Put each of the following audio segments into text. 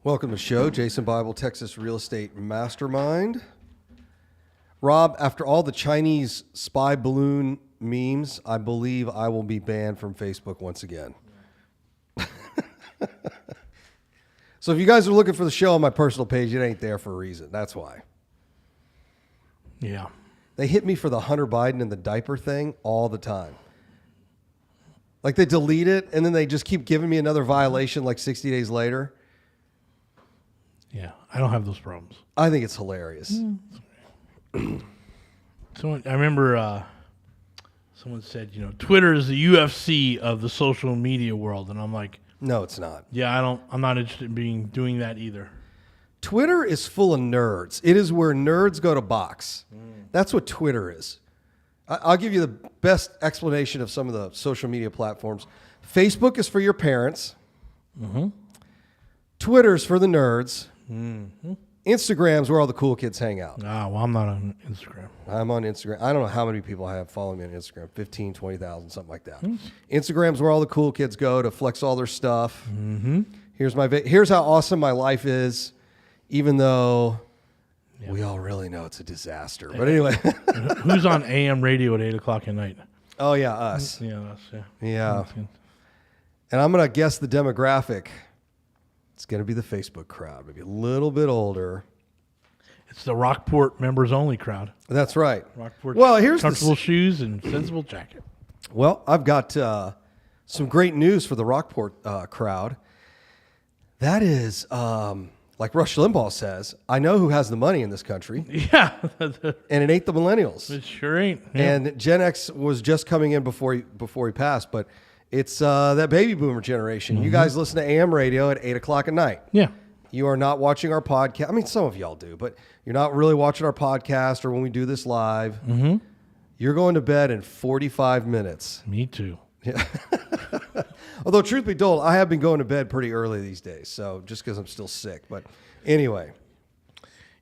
Welcome to the show, Jason Bible, Texas Real Estate Mastermind. Rob, after all the Chinese spy balloon memes, I believe I will be banned from Facebook once again. So if you guys are looking for the show on my personal page, it ain't there for a reason. That's why. Yeah. They hit me for the Hunter Biden and the diaper thing all the time. Like they delete it, and then they just keep giving me another violation like 60 days later. Yeah, I don't have those problems. I think it's hilarious. I remember someone said, Twitter is the UFC of the social media world, and I'm like, no, it's not. Yeah, I'm not interested in doing that either. Twitter is full of nerds. It is where nerds go to box. That's what Twitter is. I'll give you the best explanation of some of the social media platforms. Facebook is for your parents. Mm-hmm. Twitter's for the nerds. Mm-hmm. Instagram's where all the cool kids hang out. Well, I'm not on Instagram. I'm on Instagram. I don't know how many people I have following me on Instagram. 15, 20,000, something like that. Instagram's where all the cool kids go to flex all their stuff. Mm-hmm. Here's how awesome my life is, even though we all really know it's a disaster. But anyway. Who's on AM radio at 8 o'clock at night? Oh, yeah, us. Yeah, us, yeah. Yeah. And I'm going to guess the demographic. It's going to be the Facebook crowd, maybe a little bit older. It's the Rockport members only crowd. That's right. Rockport. Well, here's comfortable shoes and sensible jacket. Well, I've got some great news for the Rockport crowd. That is, like Rush Limbaugh says, I know who has the money in this country. Yeah. And it ain't the millennials. It sure ain't. Yeah. And Gen X was just coming in before he passed, but it's that baby boomer generation. Mm-hmm. You guys listen to AM radio at 8 o'clock at night. Yeah. You are not watching our podcast. I mean, some of y'all do, but you're not really watching our podcast or when we do this live. Mm-hmm. You're going to bed in 45 minutes. Me too. Yeah. Although, truth be told, I have been going to bed pretty early these days, so just because I'm still sick. But anyway.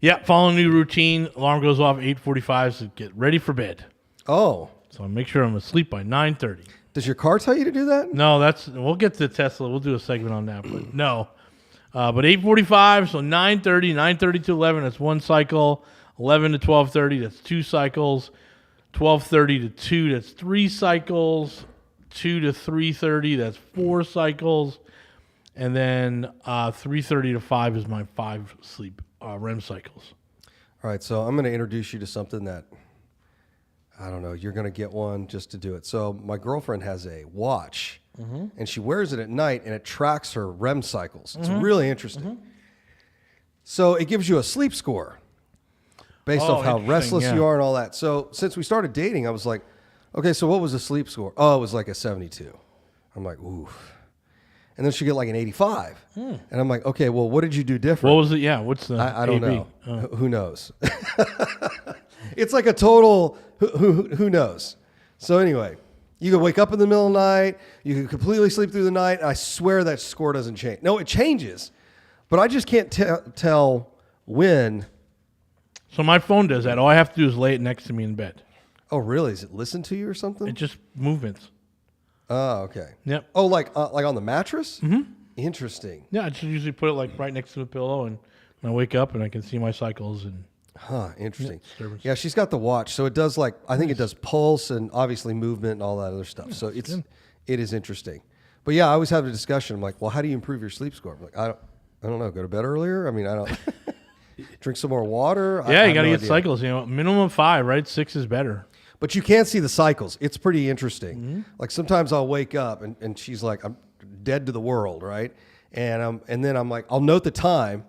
Yeah, following new routine. Alarm goes off at 8:45, so get ready for bed. Oh. So make sure I'm asleep by 9:30. Does your car tell you to do that? No, we'll get to Tesla. We'll do a segment on that, but no. But 8:45, so 9:30, 9:30 to 11, that's one cycle. 11 to 12:30, that's two cycles. 12:30 to 2, that's three cycles. 2 to 3:30, that's four cycles. And then 3:30 to 5 is my 5 sleep REM cycles. All right, so I'm going to introduce you to something that, I don't know, you're going to get one just to do it. So my girlfriend has a watch, and she wears it at night, and it tracks her REM cycles. It's really interesting. Mm-hmm. So it gives you a sleep score based off how restless you are and all that. So since we started dating, I was like, okay, so what was the sleep score? Oh, it was like a 72. I'm like, oof. And then she'd get like an 85. And I'm like, okay, well, what did you do different? What was it? Yeah, what's the I don't know. Who knows? It's like a total who knows. So anyway, you can wake up in the middle of the night. You can completely sleep through the night. And I swear that score doesn't change. No, it changes. But I just can't tell when. So my phone does that. All I have to do is lay it next to me in bed. Oh, really? Does it listen to you or something? It just movements. Oh, okay. Yep. Oh, like on the mattress? Mm-hmm. Interesting. Yeah, I just usually put it like right next to the pillow, and I wake up and I can see my cycles. And interesting. Yeah, she's got the watch, so it does I think it does pulse and obviously movement and all that other stuff. So it is interesting. But yeah, I always have a discussion. I'm like, well, how do you improve your sleep score? I'm like, I don't know. Go to bed earlier. I mean, I don't. Drink some more water. Yeah, you got to get cycles. Minimum 5, right? 6 is better. But you can't see the cycles. It's pretty interesting. Mm-hmm. Like sometimes I'll wake up and she's like, I'm dead to the world, right? And then I'm like, I'll note the time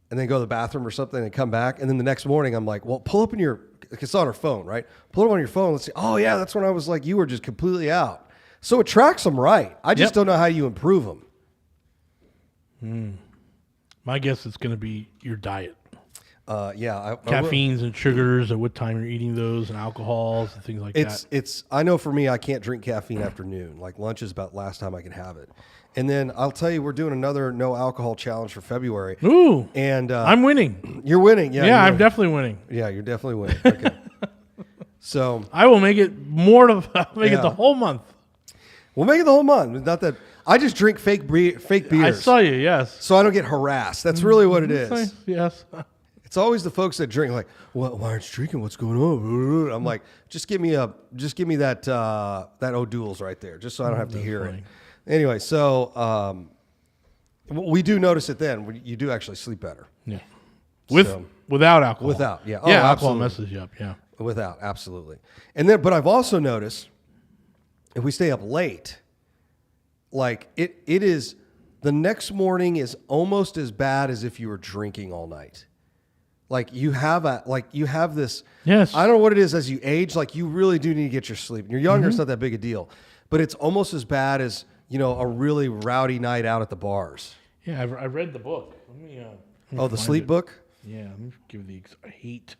and then go to the bathroom or something and come back. And then the next morning I'm like, well, pull up it's on her phone, right? Pull it up on your phone. Let's see. Oh, yeah, that's when I was like, you were just completely out. So it tracks them right. I just don't know how you improve them. My guess is going to be your diet. Caffeines and sugars, at what time you're eating those, and alcohols and things like that. I know for me, I can't drink caffeine after noon. Like lunch is about last time I can have it. And then I'll tell you, we're doing another no alcohol challenge for February. Ooh, and I'm winning. You're winning, yeah. Yeah, I'm definitely winning. Yeah, you're definitely winning. Okay. So I will make it it the whole month. We'll make it the whole month. Not that I just drink fake beers. I saw you. Yes. So I don't get harassed. That's really what it is. Yes. It's always the folks that drink like, well, why aren't you drinking? What's going on? I'm like, just give me that O'Doul's right there, just so I don't have to hear it. Anyway, so we do notice it then. You do actually sleep better. Yeah. Without alcohol. Without, yeah. Yeah, Oh, alcohol absolutely. messes you up, yeah. Without, absolutely. And then, but I've also noticed if we stay up late, like it is, the next morning is almost as bad as if you were drinking all night. Like you have this. Yes. I don't know what it is as you age. Like you really do need to get your sleep. When you're younger, it's not that big a deal, but it's almost as bad as a really rowdy night out at the bars. Yeah, I read the book. Let me The sleep book. Yeah, let me give I hate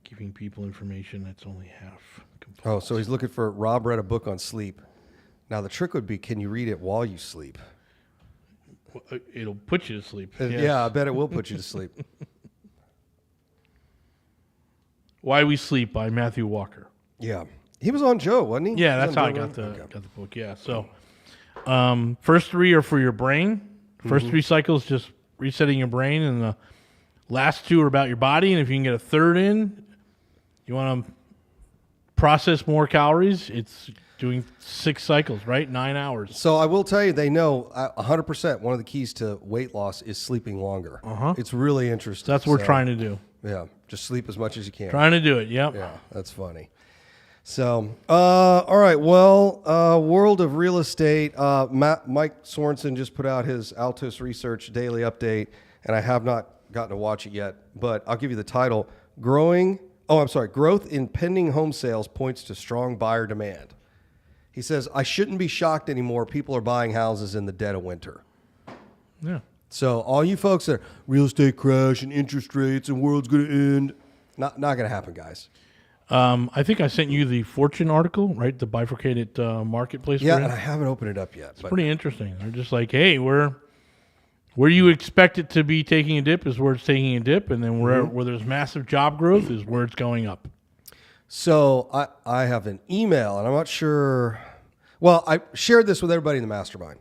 giving people information that's only half complete. Oh, so he's looking for. Rob read a book on sleep. Now the trick would be, can you read it while you sleep? Well, it'll put you to sleep. Yeah, Yes. I bet it will put you to sleep. Why We Sleep by Matthew Walker. Yeah, he was on Joe, wasn't he? Yeah, He was that's on how I Joe got the book. Yeah, so first three are for your brain. First 3 cycles just resetting your brain, and the last 2 are about your body. And if you can get a third in, you want to process more calories. It's doing 6 cycles, right? 9 hours. So I will tell you, they know 100%. One of the keys to weight loss is sleeping longer. It's really interesting. That's what we're trying to do. Yeah, just sleep as much as you can. Trying to do it. Yep. Yeah, that's funny. So, all right. Well, world of real estate. Mike Sorensen just put out his Altos Research daily update, and I have not gotten to watch it yet. But I'll give you the title: Growth in pending home sales points to strong buyer demand. He says, I shouldn't be shocked anymore. People are buying houses in the dead of winter. Yeah. So all you folks that are real estate crash and interest rates and world's going to end, not going to happen, guys. I think I sent you the Fortune article, right? The bifurcated marketplace. Yeah, we're in. and I haven't opened it up yet. It's pretty interesting. They're just like, hey, where you expect it to be taking a dip is where it's taking a dip, and then where there's massive job growth is where it's going up. So I have an email, and I'm not sure. Well, I shared this with everybody in the mastermind,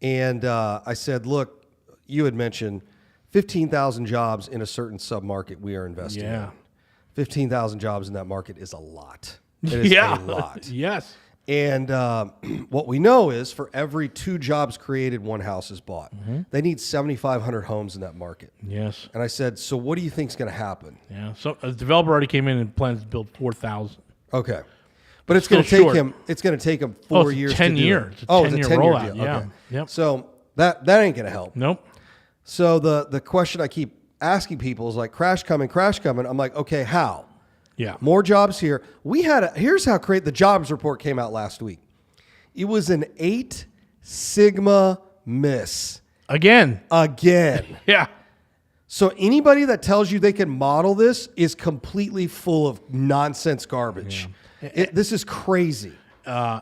and I said, look, you had mentioned 15,000 jobs in a certain submarket we are investing in. 15,000 jobs in that market is a lot. It is a lot. Yes. And what we know is for every 2 jobs created, 1 house is bought. They need 7,500 homes in that market. Yes. And I said, so what do you think is going to happen? Yeah. So a developer already came in and plans to build 4,000. Okay. But it's Still going to take short. him. It's going to take him 4 years. 10 to do years. It. It's a 10-year it's a 10-year rollout. deal. Yeah. Okay. Yep. So that ain't going to help. Nope. So the question I keep asking people is like, crash coming. I'm like, okay, how? Yeah. More jobs here. Here's how the jobs report came out last week. It was an 8 sigma miss. Again. Yeah. So anybody that tells you they can model this is completely full of nonsense garbage. Yeah. This is crazy. Yeah,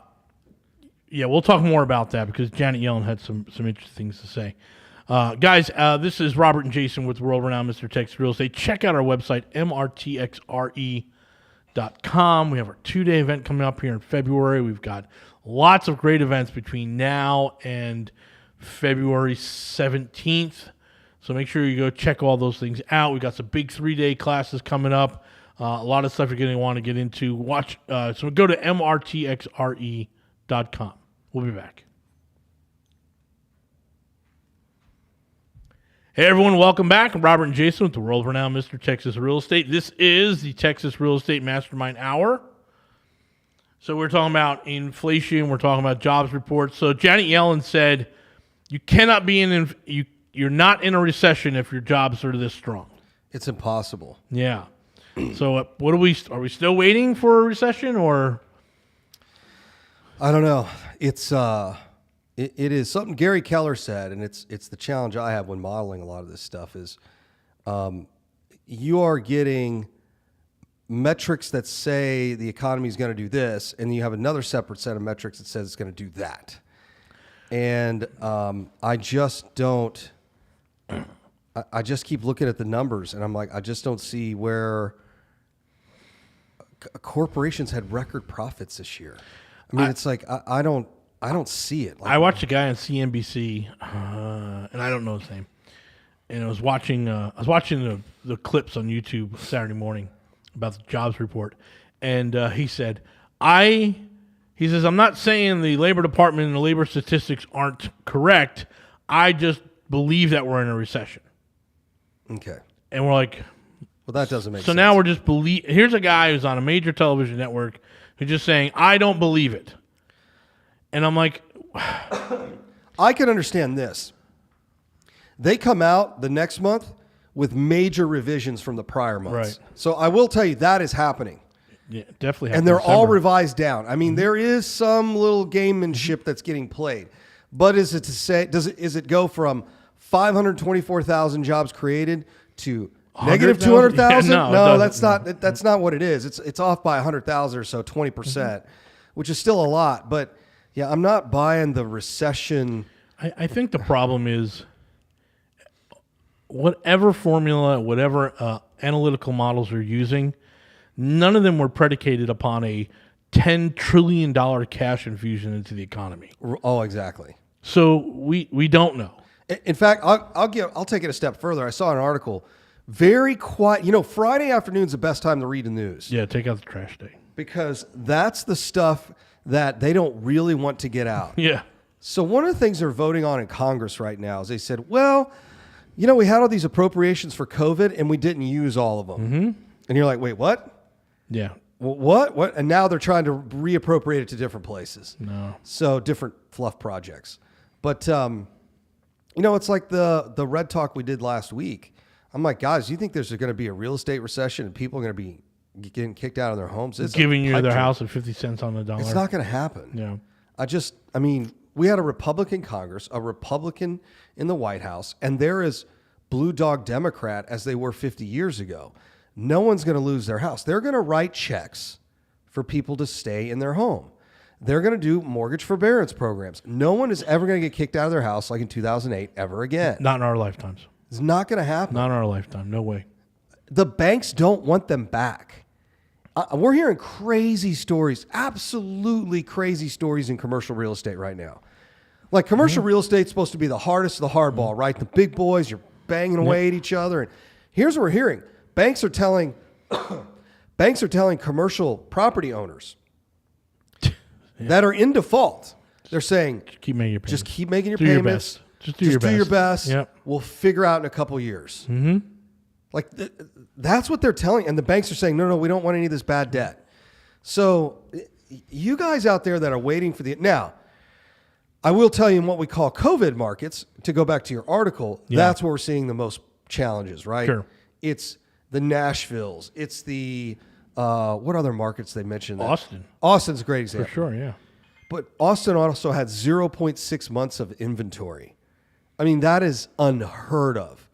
we'll talk more about that because Janet Yellen had some interesting things to say. Guys, this is Robert and Jason with world-renowned Mr. Texas Real Estate. Check out our website, mrtxre.com. We have our 2-day event coming up here in February. We've got lots of great events between now and February 17th. So make sure you go check all those things out. We've got some big 3-day classes coming up. A lot of stuff you're going to want to get into. So go to mrtxre.com. We'll be back. Hey everyone, welcome back. I'm Robert and Jason with the world-renowned Mr. Texas Real Estate. This is the Texas Real Estate Mastermind Hour. So we're talking about inflation. We're talking about jobs reports. So Janet Yellen said, "You cannot be you're not in a recession if your jobs are this strong." It's impossible. Yeah. So what are we still waiting for a recession, or? I don't know. It's it is something Gary Keller said, and it's the challenge I have when modeling a lot of this stuff is you are getting metrics that say the economy is going to do this, and you have another separate set of metrics that says it's going to do that. And I just don't. I just keep looking at the numbers, and I'm like, I just don't see where corporations had record profits this year. I mean, it's like I don't. I don't see it. Like, I watched a guy on CNBC, and I don't know his name. And I was watching the clips on YouTube Saturday morning about the jobs report, and he said, "I'm not saying the Labor Department and the labor statistics aren't correct. I just believe that we're in a recession." okay. And we're like, Well, that doesn't make so sense. now we're just here's a guy who's on a major television network who's just saying, "I don't believe it," and I'm like, I can understand this. They come out the next month with major revisions from the prior months. Right. So I will tell you that is happening. yeah, definitely. And they're all revised down. I mean, there is some little gamemanship that's getting played. But is it go from 524,000 jobs created to negative 200,000? Yeah, no, that's not what it is. It's off by 100,000 or so, 20%, which is still a lot. But yeah, I'm not buying the recession. I think the problem is whatever formula, whatever analytical models are using, none of them were predicated upon a $10 trillion cash infusion into the economy. Oh, exactly. So we don't know. In fact, I'll take it a step further. I saw an article, very quiet. You know, Friday afternoon's the best time to read the news. Yeah, take out the trash day. Because that's the stuff that they don't really want to get out. Yeah. So one of the things they're voting on in Congress right now is they said, well, you know, we had all these appropriations for COVID and we didn't use all of them. Mm-hmm. And you're like, wait, what? Yeah. Well, what? And now they're trying to reappropriate it to different places. No. So different fluff projects. But, you know, it's like the Red Talk we did last week. I'm like, guys, do you think there's going to be a real estate recession and people are going to be getting kicked out of their homes? It's Giving you their house at 50 cents on the dollar. It's not going to happen. Yeah. We had a Republican Congress, a Republican in the White House, and they're as blue dog Democrat as they were 50 years ago. No one's going to lose their house. They're going to write checks for people to stay in their home. They're going to do mortgage forbearance programs. No one is ever going to get kicked out of their house like in 2008 ever again. Not in our lifetimes. It's not going to happen. Not in our lifetime. No way. The banks don't want them back. We're hearing crazy stories, absolutely crazy stories in commercial real estate right now. Like commercial real estate's supposed to be the hardest of the hardball, right? The big boys, you're banging away at each other. And here's what we're hearing. Banks are telling commercial property owners that are in default. They're saying, keep making your payments. just keep making your do payments. Your best. Just do your best. Yep. We'll figure out in a couple years. Mm-hmm. Like that's what they're telling. And the banks are saying, no, we don't want any of this bad debt. So you guys out there that are waiting for now, I will tell you in what we call COVID markets, to go back to your article, that's where we're seeing the most challenges, right? Sure. It's the Nashvilles. It's the, what other markets they mentioned? Austin. Austin's a great example. For sure, yeah. But Austin also had 0.6 months of inventory. I mean, that is unheard of.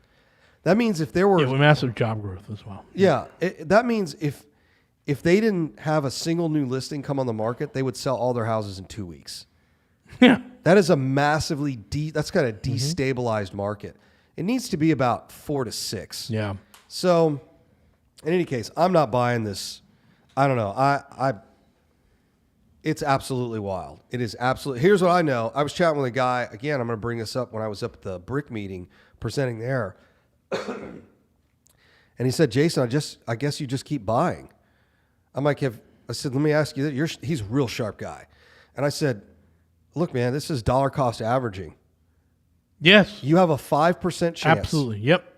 That means if there were... with massive job growth as well. Yeah. That means if they didn't have a single new listing come on the market, they would sell all their houses in 2 weeks. Yeah. That is a massively... that's got a destabilized market. It needs to be about 4 to 6. Yeah. So, in any case, I'm not buying this. I don't know. It's absolutely wild. It is absolutely... Here's what I know. I was chatting with a guy. Again, I'm going to bring this up when I was up at the BRIC meeting presenting there. And he said, Jason, I guess you just keep buying. I'm like, I said, let me ask you that. He's a real sharp guy. And I said, look, man, this is dollar cost averaging. Yes. You have a 5% chance. Absolutely. Yep.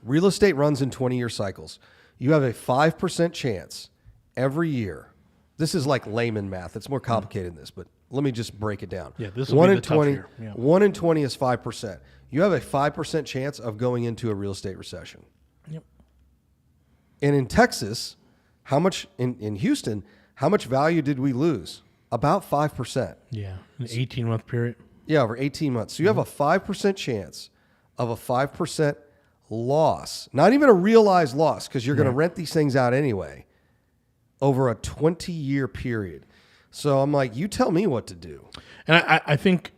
Real estate runs in 20-year cycles. You have a 5% chance every year. This is like layman math. It's more complicated than this, but let me just break it down. Yeah, this will be the tough year. Yeah. 1 in 20 is 5%. You have a 5% chance of going into a real estate recession. Yep. And in Texas, how much in Houston, how much value did we lose? About 5%. Yeah, an 18-month period. Yeah, over 18 months. So you have a 5% chance of a 5% loss. Not even a realized loss, because you're going to rent these things out anyway, over a 20-year period. So I'm like, you tell me what to do. And I think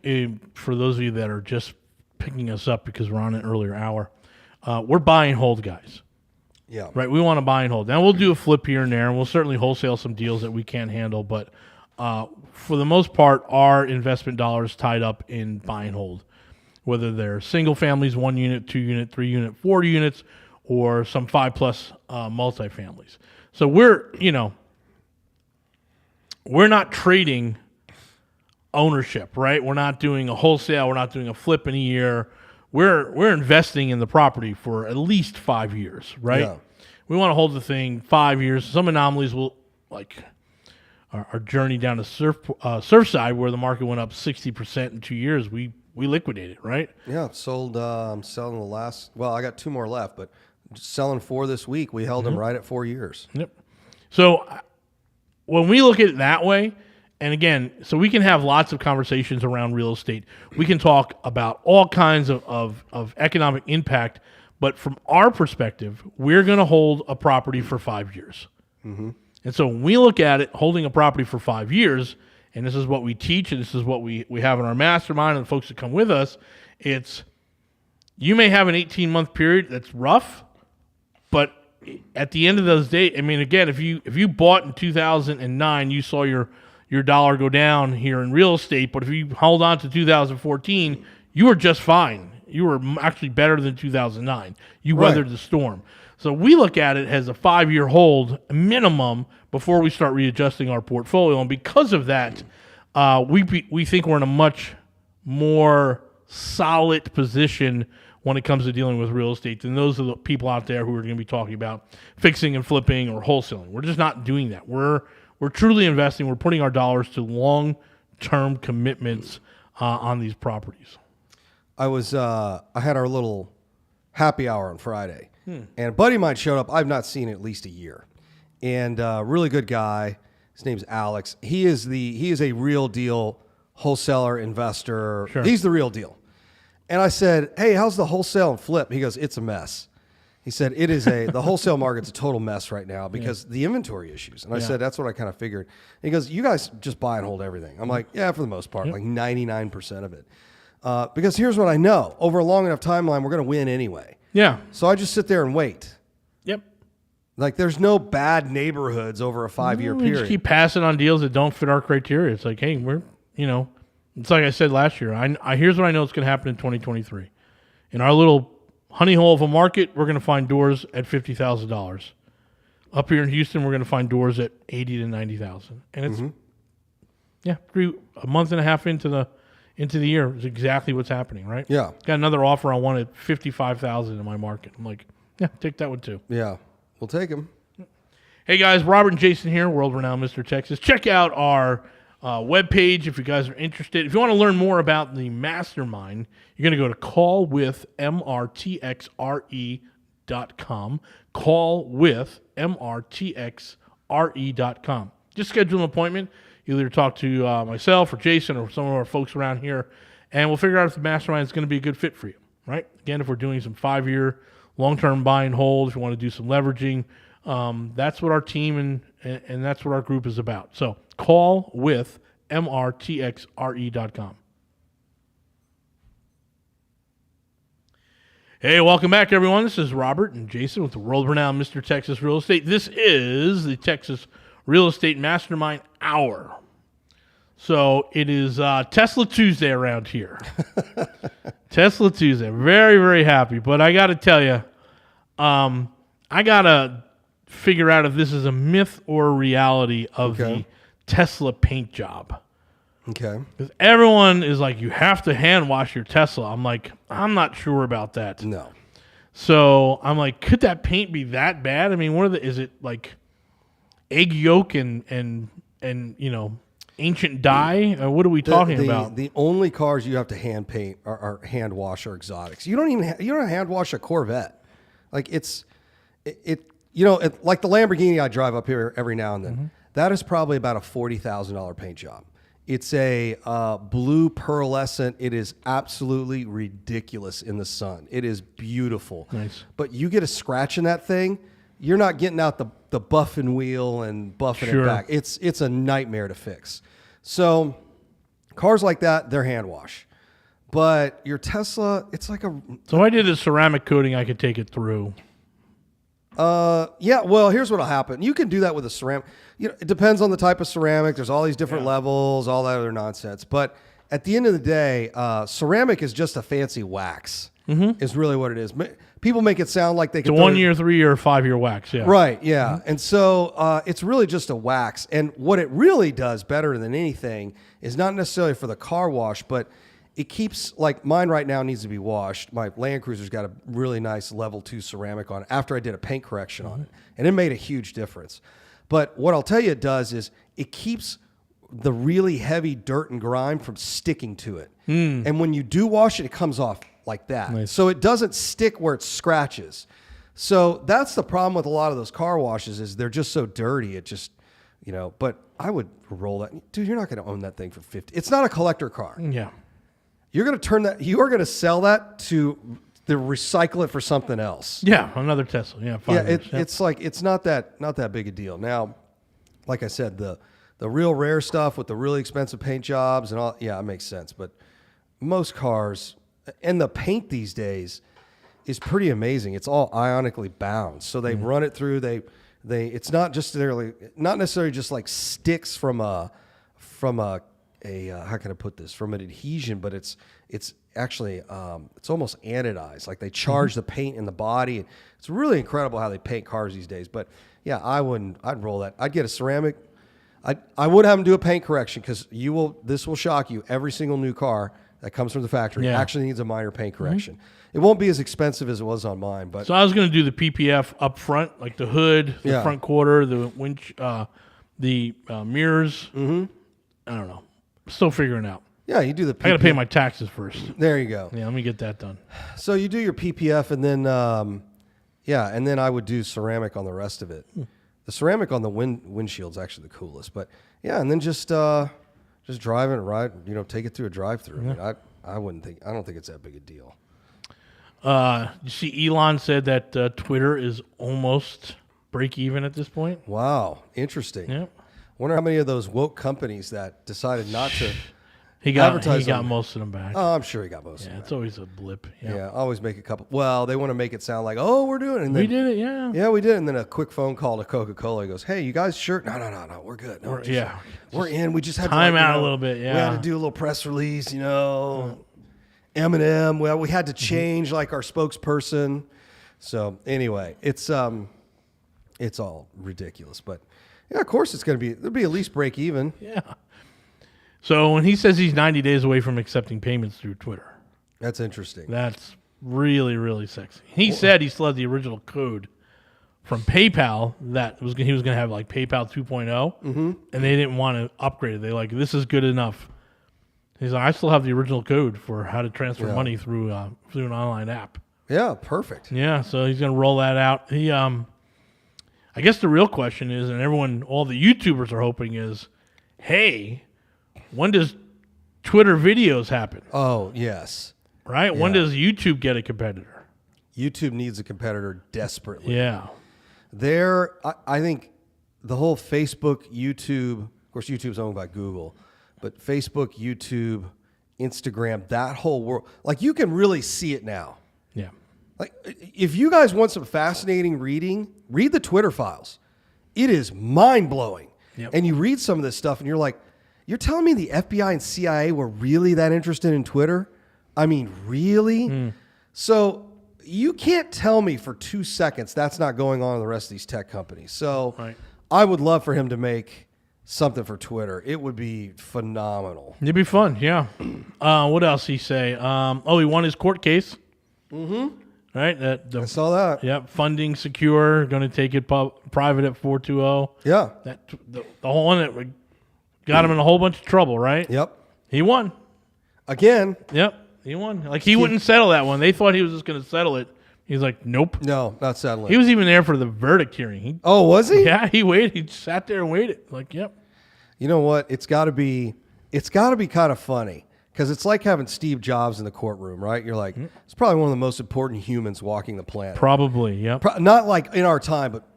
for those of you that are just picking us up because we're on an earlier hour, we're buy and hold guys. Yeah. Right? We want to buy and hold. Now, we'll do a flip here and there, and we'll certainly wholesale some deals that we can't handle, but for the most part, are investment dollars tied up in buy and hold, whether they're single families, 1 unit, 2 unit, 3 unit, 4 units, or some 5+ multifamilies. So we're not trading ownership, right? We're not doing a wholesale. We're not doing a flip in a year. We're investing in the property for at least 5 years, right? Yeah. We want to hold the thing 5 years. Some anomalies will, like our journey down to Surfside, where the market went up 60% in 2 years. We liquidated, right? Yeah, sold. I'm selling the last. Well, I got 2 more left, but selling 4 this week. We held them right at 4 years. Yep. So when we look at it that way, and again, so we can have lots of conversations around real estate. We can talk about all kinds of economic impact, but from our perspective, we're going to hold a property for 5 years. Mm-hmm. And so when we look at it, holding a property for 5 years, and this is what we teach, and this is what we have in our mastermind, and the folks that come with us, it's you may have an 18-month period that's rough, but at the end of those days, I mean, again, if you bought in 2009, you saw your dollar go down here in real estate, but if you hold on to 2014, you were just fine. You were actually better than 2009. You weathered the storm. So we look at it as a 5-year hold minimum before we start readjusting our portfolio, and because of that, we think we're in a much more solid position when it comes to dealing with real estate than those of the people out there who are going to be talking about fixing and flipping or wholesaling. We're just not doing that. We're truly investing. We're putting our dollars to long-term commitments on these properties. I had our little happy hour on Friday, and a buddy of mine showed up. I've not seen in at least a year, and really good guy. His name's Alex. He is a real deal wholesaler, investor. Sure. He's the real deal. And I said, "Hey, how's the wholesale and flip?" He goes, "It's a mess." He said, the wholesale market's a total mess right now because the inventory issues. And I said, that's what I kind of figured. And he goes, "You guys just buy and hold everything." I'm like, yeah, for the most part, like 99% of it. Because here's what I know. Over a long enough timeline, we're going to win anyway. Yeah. So I just sit there and wait. Yep. Like there's no bad neighborhoods over a 5-year We period. just keep passing on deals that don't fit our criteria. It's like, hey, it's like I said last year. Here's what I know is going to happen in 2023. In our little honey hole of a market, we're going to find doors at $50,000. Up here in Houston, we're going to find doors at $80,000 to $90,000. And it's a month and a half into the year is exactly what's happening, right? Yeah. Got another offer on one at $55,000 in my market. I'm like, yeah, take that one too. Yeah. We'll take them. Hey guys, Robert and Jason here, world-renowned Mr. Texas. Check out our webpage if you guys are interested. If you want to learn more about the mastermind, you're going to go to callwithmrtxre.com. Callwithmrtxre.com. Just schedule an appointment. You'll either talk to myself or Jason or some of our folks around here, and we'll figure out if the mastermind is going to be a good fit for you, right? Again, if we're doing some 5-year long-term buy and hold, if you want to do some leveraging, that's what our team and that's what our group is about. So call with mrtxre.com. Hey, welcome back, everyone. This is Robert and Jason with the world-renowned Mr. Texas Real Estate. This is the Texas Real Estate Mastermind Hour. So it is Tesla Tuesday around here. Tesla Tuesday. Very, very happy. But I got to tell you, I got to figure out if this is a myth or a reality of the Tesla paint job. Okay. Because everyone is like, you have to hand wash your Tesla. I'm like, I'm not sure about that. No. So I'm like, could that paint be that bad? I mean, is it like egg yolk and ancient dye? What are we talking about? The only cars you have to hand paint or hand wash are exotics. You don't hand wash a Corvette. Like like the Lamborghini I drive up here every now and then. Mm-hmm. That is probably about a $40,000 paint job. It's a blue pearlescent. It is absolutely ridiculous in the sun. It is beautiful. Nice. But you get a scratch in that thing, you're not getting out the buffing wheel and buffing it back. It's a nightmare to fix. So cars like that, they're hand wash. But your Tesla, it's like a... So I did a ceramic coating, I could take it through. Yeah, well, here's what'll happen. You can do that with a ceramic. It depends on the type of ceramic. There's all these different levels, all that other nonsense. But at the end of the day, ceramic is just a fancy wax. Is really what it is. People make it sound like they can. It's a 1 year, 3 year, 5 year wax. Yeah. Right. Yeah. And so it's really just a wax. And what it really does better than anything is not necessarily for the car wash, but it keeps, like mine right now needs to be washed. My Land Cruiser's got a really nice level 2 ceramic on it after I did a paint correction on it. And it made a huge difference. But what I'll tell you it does is it keeps the really heavy dirt and grime from sticking to it. And when you do wash it, it comes off like that. Nice. So it doesn't stick where it scratches. So that's the problem with a lot of those car washes is they're just so dirty. It just, but I would roll that. Dude, you're not going to own that thing for 50. It's not a collector car. Yeah. You're going to turn that, you are going to sell that to recycle it for something else. Yeah, another Tesla. Yeah, 5 years. It's like, it's not that big a deal. Now, like I said, the real rare stuff with the really expensive paint jobs and all, yeah, it makes sense. But most cars, and the paint these days is pretty amazing. It's all ionically bound. So they run it through, it's not necessarily just like sticks from a how can I put this, from an adhesion, but it's actually it's almost anodized. Like they charge the paint in the body. It's really incredible how they paint cars these days. But yeah, I'd roll that. I'd get a ceramic. I would have them do a paint correction because this will shock you. Every single new car that comes from the factory actually needs a minor paint correction. It won't be as expensive as it was on mine, but so I was going to do the PPF up front, like the hood, the front quarter, the winch, the mirrors. I don't know. Still figuring out. Yeah, you do the PPF. I got to pay my taxes first. There you go. Yeah, let me get that done. So you do your PPF and then, and then I would do ceramic on the rest of it. The ceramic on the windshield's actually the coolest, but yeah, and then just drive it right, take it through a drive-through. Yeah. I don't think it's that big a deal. You see, Elon said that Twitter is almost break even at this point. Wow, interesting. Yep. Wonder how many of those woke companies that decided not to He got most of them back. Oh, I'm sure he got most of them. Yeah, it's always a blip. Yeah, always make a couple. Well, they want to make it sound like, oh, we're doing it. And then, we did it, yeah. Yeah, we did. And then a quick phone call to Coca-Cola. He goes, hey, you guys sure? No, we're good. No, we're in. We just had time to out a little bit, yeah. We had to do a little press release, Eminem. Well, we had to change like our spokesperson. So anyway, it's all ridiculous. But yeah, of course there'll be at least break even. Yeah. So when he says he's 90 days away from accepting payments through Twitter, that's interesting. That's really, really sexy. He said he still had the original code from PayPal that he was going to have like PayPal 2.0, and they didn't want to upgrade it. They this is good enough. He's like, I still have the original code for how to transfer money through an online app. Yeah, perfect. Yeah, so he's going to roll that out. He, I guess the real question is, and all the YouTubers are hoping is, hey, when does Twitter videos happen? Oh, yes. Right? Yeah. When does YouTube get a competitor? YouTube needs a competitor desperately. Yeah. I think the whole Facebook, YouTube, of course, YouTube's owned by Google, but Facebook, YouTube, Instagram, that whole world, like you can really see it now. Yeah. Like if you guys want some fascinating reading, read the Twitter files. It is mind-blowing. Yep. And you read some of this stuff and you're like, you're telling me the FBI and CIA were really that interested in Twitter? I mean, really? So you can't tell me for 2 seconds that's not going on in the rest of these tech companies. So I would love for him to make something for Twitter. It would be phenomenal. It'd be fun, yeah. What else he say? He won his court case. Mm-hmm. Right? I saw that. Yep. Funding secure. Going to take it private at 420. Yeah. The whole one that got him in a whole bunch of trouble, right? Yep. He won. Again. Yep. He won. Like, he wouldn't settle that one. They thought he was just going to settle it. He's like, nope. No, not settling. He was even there for the verdict hearing. Was he? Yeah, he waited. He sat there and waited. Like, yep. You know what? It's got to be kind of funny because it's like having Steve Jobs in the courtroom, right? You're like, it's probably one of the most important humans walking the planet. Probably, yep. Not like in our time, but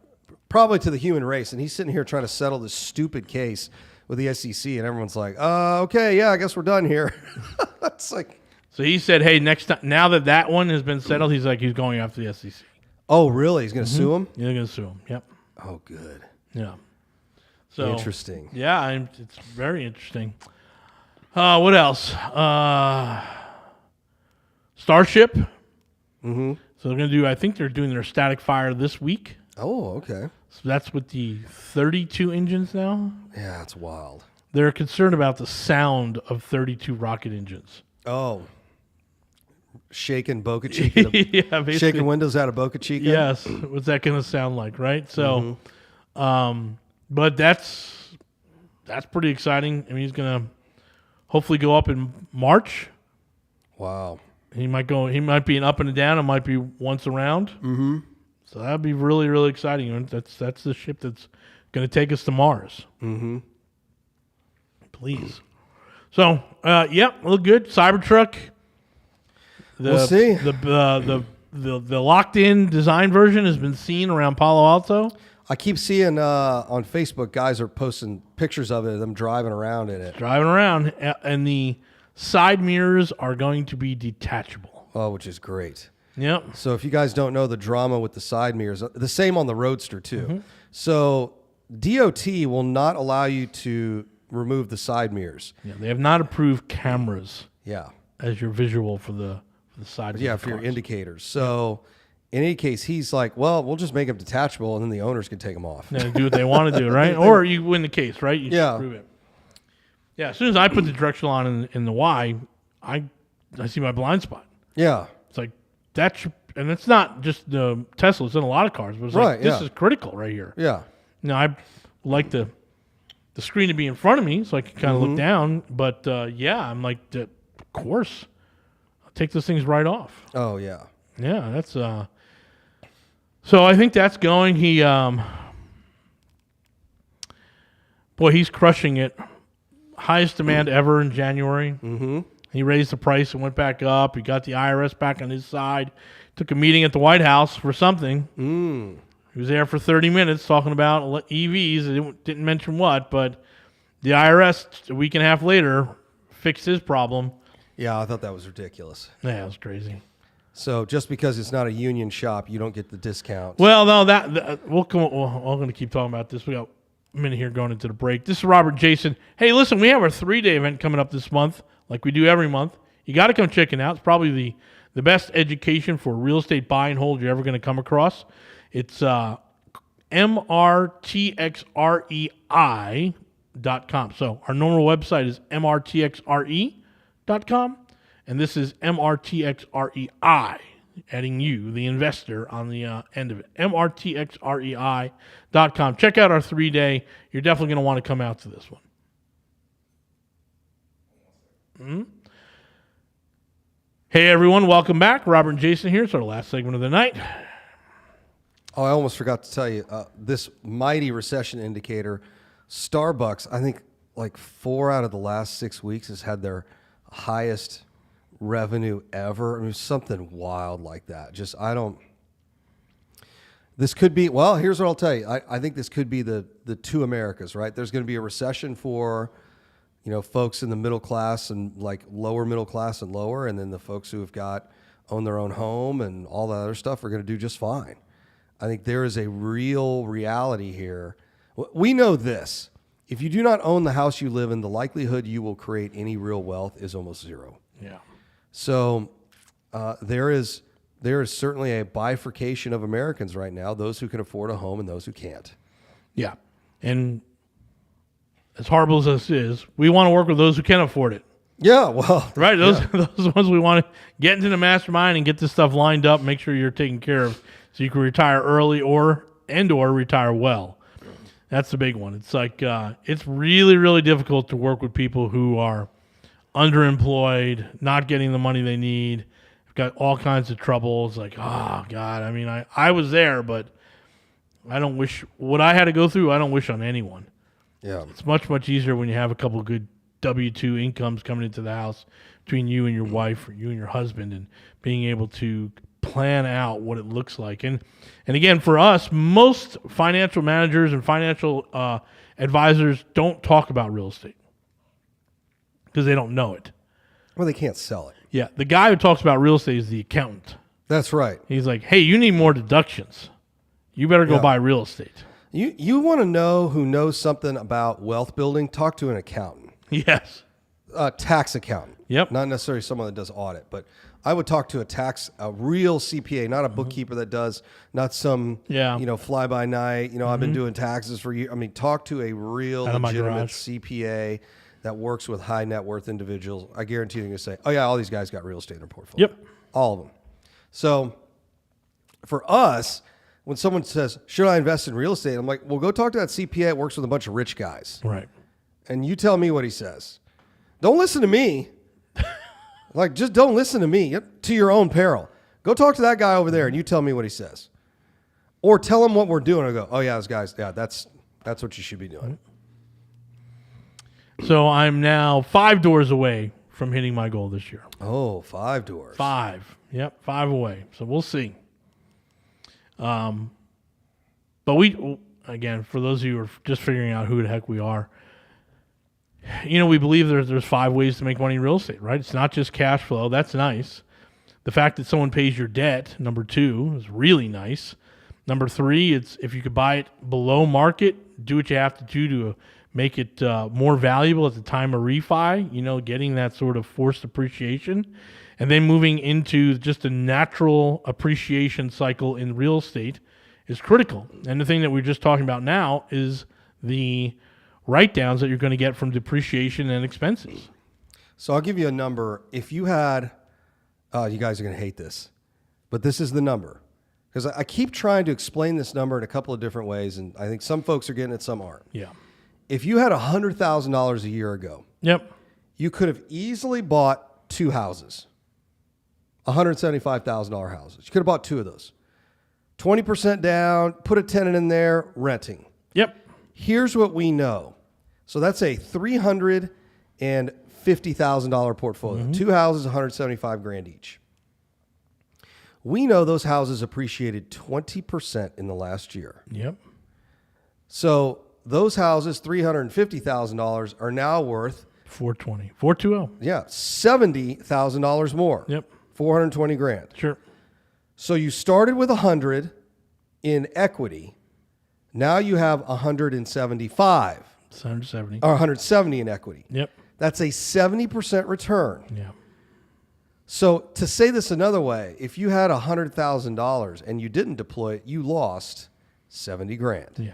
probably to the human race. And he's sitting here trying to settle this stupid case with the SEC, and everyone's like, okay, yeah, I guess we're done here. It's like, so he said, hey, next time, now that one has been settled, he's going after the SEC. Oh, really? He's going to sue him? Yeah, they're going to sue him. Yep. Oh, good. Yeah. So Interesting. Yeah, it's very interesting. What else? Starship. Mm-hmm. So they're going to do. I think they're doing their static fire this week. Oh, okay. So that's with the 32 engines now. Yeah, that's wild. They're concerned about the sound of 32 rocket engines. Oh. Shaking Boca Chica. Yeah, basically. Shaking windows out of Boca Chica? Yes. What's that going to sound like, right? So, but that's pretty exciting. I mean, he's going to hopefully go up in March. Wow. He might be an up and a down. It might be once around. Mm-hmm. So that'd be really, really exciting. And that's the ship that's going to take us to Mars. Mm-hmm. Please. So, look good. Cybertruck. We'll see. The locked-in design version has been seen around Palo Alto. I keep seeing on Facebook, guys are posting pictures of it, them driving around in it. Driving around, and the side mirrors are going to be detachable. Oh, which is great. Yep. So if you guys don't know the drama with the side mirrors, the same on the Roadster too. Mm-hmm. So DOT will not allow you to remove the side mirrors. Yeah, they have not approved cameras Yeah. as your visual for the side. Yeah, for your indicators. So in any case, he's like, well, we'll just make them detachable and then the owners can take them off. Yeah, do what they want to do, right? Or you win the case, right? You Yeah. prove it. Yeah, as soon as I put the directional on in the Y, I see my blind spot. Yeah. It's like and it's not just the Tesla. It's in a lot of cars, but it's Right, like this yeah. is critical right here. Yeah. Now I like the screen to be in front of me so I can kind of look down. But I'm like, of course, I'll take those things right off. Oh, yeah. Yeah, that's so I think that's going. He's crushing it. Highest demand ever in January. Mm-hmm. He raised the price and went back up. He got the IRS back on his side. Took a meeting at the White House for something. He was there for 30 minutes talking about EVs. He didn't mention what, but the IRS, a week and a half later, fixed his problem. Yeah, I thought that was ridiculous. Yeah, it was crazy. So just because it's not a union shop, you don't get the discount. Well, no, we're going to keep talking about this. We got a minute here going into the break. This is Robert Jason. Hey, listen, we have our 3-day event coming up this month, like we do every month. You got to come check it out. It's probably the best education for real estate buy and hold you're ever going to come across. It's mrtxrei.com. So our normal website is mrtxre.com, and this is mrtxrei, adding you, the investor, on the end of it. mrtxrei.com. Check out our 3-day. You're definitely going to want to come out to this one. Hey, everyone. Welcome back. Robert and Jason here. It's our last segment of the night. Oh, I almost forgot to tell you, this mighty recession indicator, Starbucks, I think like 4 out of the last 6 weeks has had their highest revenue ever. I mean, something wild like that. This could be, well, here's what I'll tell you. I think this could be the two Americas, right? There's going to be a recession for, folks in the middle class and like lower middle class and lower, and then the folks who own their own home and all that other stuff are going to do just fine. I think there is a real reality here. We know this. If you do not own the house you live in, the likelihood you will create any real wealth is almost zero. Yeah. So there is certainly a bifurcation of Americans right now, those who can afford a home and those who can't. Yeah. And as horrible as this is, we want to work with those who can afford it. Yeah, well. Right? Those ones we want to get into the mastermind and get this stuff lined up, make sure you're taken care of so you can retire early or retire well. That's the big one. It's like it's really, really difficult to work with people who are underemployed, not getting the money they need, got all kinds of troubles. Like, oh, God. I mean, I was there, but I don't wish what I had to go through, I don't wish on anyone. Yeah. It's much, much easier when you have a couple of good W-2 incomes coming into the house between you and your wife or you and your husband, and being able to plan out what it looks like. And again, for us, most financial managers and financial advisors don't talk about real estate because they don't know it. Well, they can't sell it. Yeah, the guy who talks about real estate is the accountant. That's right. He's like, hey, you need more deductions. You better go buy real estate. You want to know who knows something about wealth building? Talk to an accountant. Yes. A tax accountant. Yep. Not necessarily someone that does audit, but I would talk to a real CPA, not a bookkeeper that does, not some, fly by night. I've been doing taxes for years. I mean, talk to a real legitimate CPA that works with high net worth individuals. I guarantee you're going to say, oh yeah, all these guys got real estate in their portfolio. Yep. All of them. So for us, when someone says, should I invest in real estate? I'm like, well, go talk to that CPA that works with a bunch of rich guys. Right. And you tell me what he says. Don't listen to me. Just don't listen to me, to your own peril. Go talk to that guy over there and you tell me what he says. Or tell him what we're doing. I go, oh yeah, those guys, yeah, that's what you should be doing. So I'm now 5 doors away from hitting my goal this year. Oh, 5 doors. 5. Yep, 5 away. So we'll see. But again, for those of you who are just figuring out who the heck we are, we believe there's 5 ways to make money in real estate, right? It's not just cash flow. That's nice. The fact that someone pays your debt, number 2, is really nice. Number 3, it's if you could buy it below market, do what you have to do to make it more valuable at the time of refi, getting that sort of forced appreciation. And then moving into just a natural appreciation cycle in real estate is critical. And the thing that we're just talking about now is the write-downs that you're going to get from depreciation and expenses. So I'll give you a number. If you had, you guys are going to hate this, but this is the number. Because I keep trying to explain this number in a couple of different ways, and I think some folks are getting it, some aren't. Yeah. If you had $100,000 a year ago, yep, you could have easily bought 2 houses, $175,000 houses. You could have bought 2 of those. 20% down, put a tenant in there, renting. Yep. Here's what we know. So that's a $350,000 portfolio. 2 houses, $175,000 each. We know those houses appreciated 20% in the last year. Yep. So those houses, $350,000, are now worth $420. Yeah, $70,000 more. Yep. $420,000. Sure. So you started with 100 in equity. Now you have 175. 170. Or 170 in equity. Yep. That's a 70% return. Yeah. So to say this another way, if you had $100,000 and you didn't deploy it, you lost $70,000. Yeah.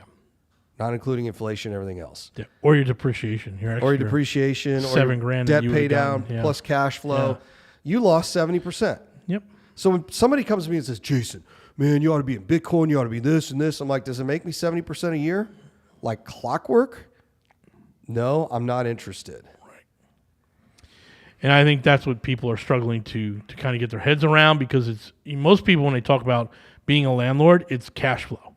Not including inflation and everything else. Yeah. Or your depreciation. Or your depreciation. $7,000 or debt pay down plus cash flow. Yeah. You lost 70%. Yep. So when somebody comes to me and says, Jason, man, you ought to be in Bitcoin, you ought to be this and this. I'm like, does it make me 70% a year? Like clockwork? No, I'm not interested. Right. And I think that's what people are struggling to kind of get their heads around, because it's most people, when they talk about being a landlord, it's cash flow.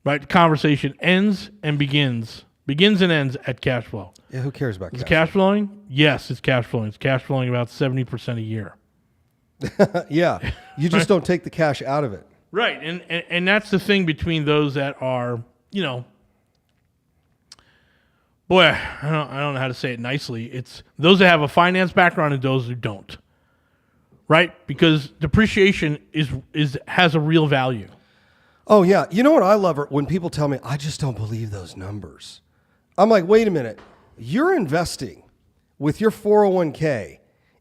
Right? The conversation ends and begins and ends at cash flow. Yeah, who cares about cash flow? Is it cash flowing? Yes, it's cash flowing. It's cash flowing about 70% a year. Yeah. You just don't take the cash out of it. Right. And that's the thing between those that are, boy, I don't know how to say it nicely. It's those that have a finance background and those who don't. Right? Because depreciation has a real value. Oh, yeah. You know what I love? When people tell me, I just don't believe those numbers. I'm like, wait a minute. You're investing with your 401k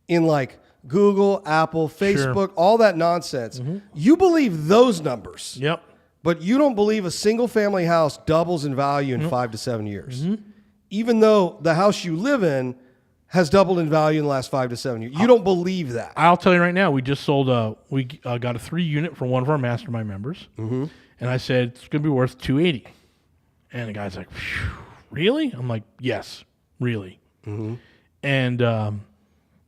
in like Google, Apple, Facebook, all that nonsense. Mm-hmm. You believe those numbers. Yep. But you don't believe a single family house doubles in value in 5 to 7 years. Mm-hmm. Even though the house you live in has doubled in value in the last 5 to 7 years. You don't believe that. I'll tell you right now, we just sold we got a 3-unit from one of our mastermind members. Mm-hmm. And I said, it's going to be worth $280. And the guy's like, really? I'm like, yes, really. Mm-hmm. And, a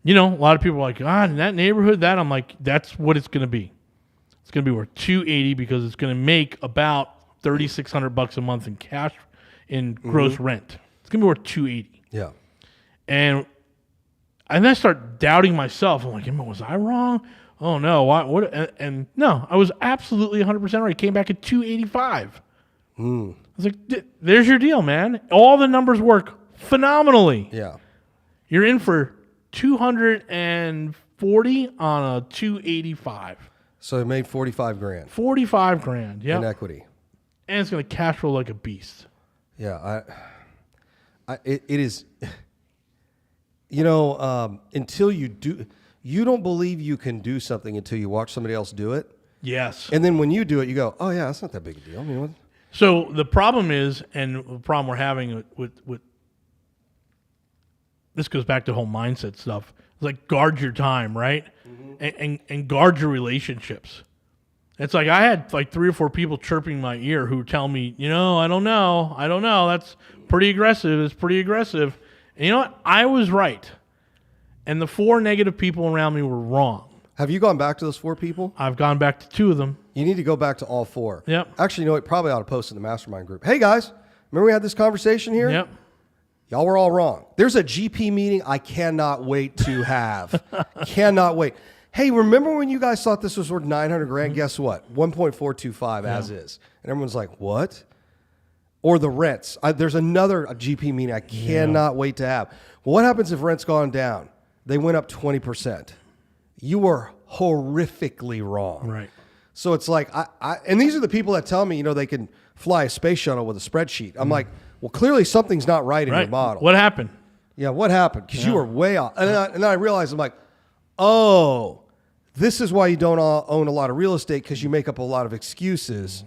lot of people are like, in that neighborhood, I'm like, that's what it's going to be. It's going to be worth $280 because it's going to make about $3,600 a month in cash in gross rent. It's going to be worth $280. Yeah. And I start doubting myself. I'm like, was I wrong? Oh no! What? And no, I was absolutely 100% right. It came back at $285. I was like, "There's your deal, man. All the numbers work phenomenally. Yeah, you're in for $240 on a $285. So it made 45 grand 45 grand. in Yeah. equity. And it's going to cash flow like a beast. Yeah, it is. Until you do, you don't believe you can do something until you watch somebody else do it, Yes. and then when you do it, you go, "Oh yeah, that's not that big a deal." I mean, what? So the problem is, and the problem we're having with this goes back to the whole mindset stuff. It's like guard your time, right? And guard your relationships. It's like I had like 3 or 4 people chirping my ear who tell me, I don't know. That's pretty aggressive. It's pretty aggressive. And you know what? I was right. And the 4 negative people around me were wrong. Have you gone back to those 4 people? I've gone back to 2 of them. You need to go back to all 4. Yep. Actually, you know what? Probably ought to post in the mastermind group. Hey guys, remember we had this conversation here? Yep. Y'all were all wrong. There's a GP meeting I cannot wait to have. Cannot wait. Hey, remember when you guys thought this was worth 900 grand? Guess what? 1.425 as is. And everyone's like, what? Or the rents. There's another GP meeting I cannot wait to have. Well, what happens if rent's gone down? They went up 20%. You were horrifically wrong. Right. So it's like, and these are the people that tell me, they can fly a space shuttle with a spreadsheet. I'm like, well, clearly something's not right in your model. What happened? Yeah, what happened? Because you were way off. And then I realized, I'm like, oh, this is why you don't own a lot of real estate, because you make up a lot of excuses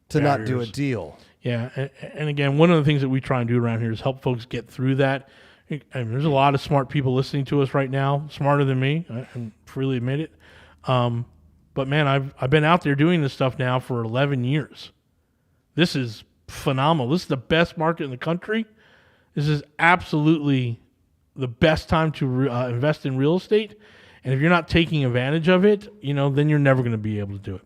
to not do a deal. Yeah, and again, one of the things that we try and do around here is help folks get through that. I mean, there's a lot of smart people listening to us right now, smarter than me. I can freely admit it. But man, I've been out there doing this stuff now for 11 years. This is phenomenal. This is the best market in the country. This is absolutely the best time to invest in real estate. And if you're not taking advantage of it, then you're never going to be able to do it.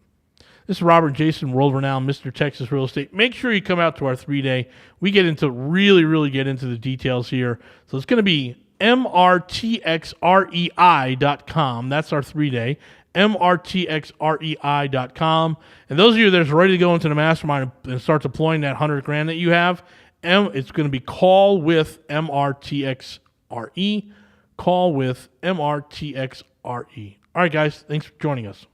This is Robert Jason, world-renowned Mr. Texas Real Estate. Make sure you come out to our 3-day. We get into really get into the details here. So it's going to be mrtxrei.com. That's our 3-day. mrtxrei.com. And those of you that are ready to go into the mastermind and start deploying that 100 grand that you have, it's going to be call with MRTXRE. Call with MRTXRE. All right, guys. Thanks for joining us.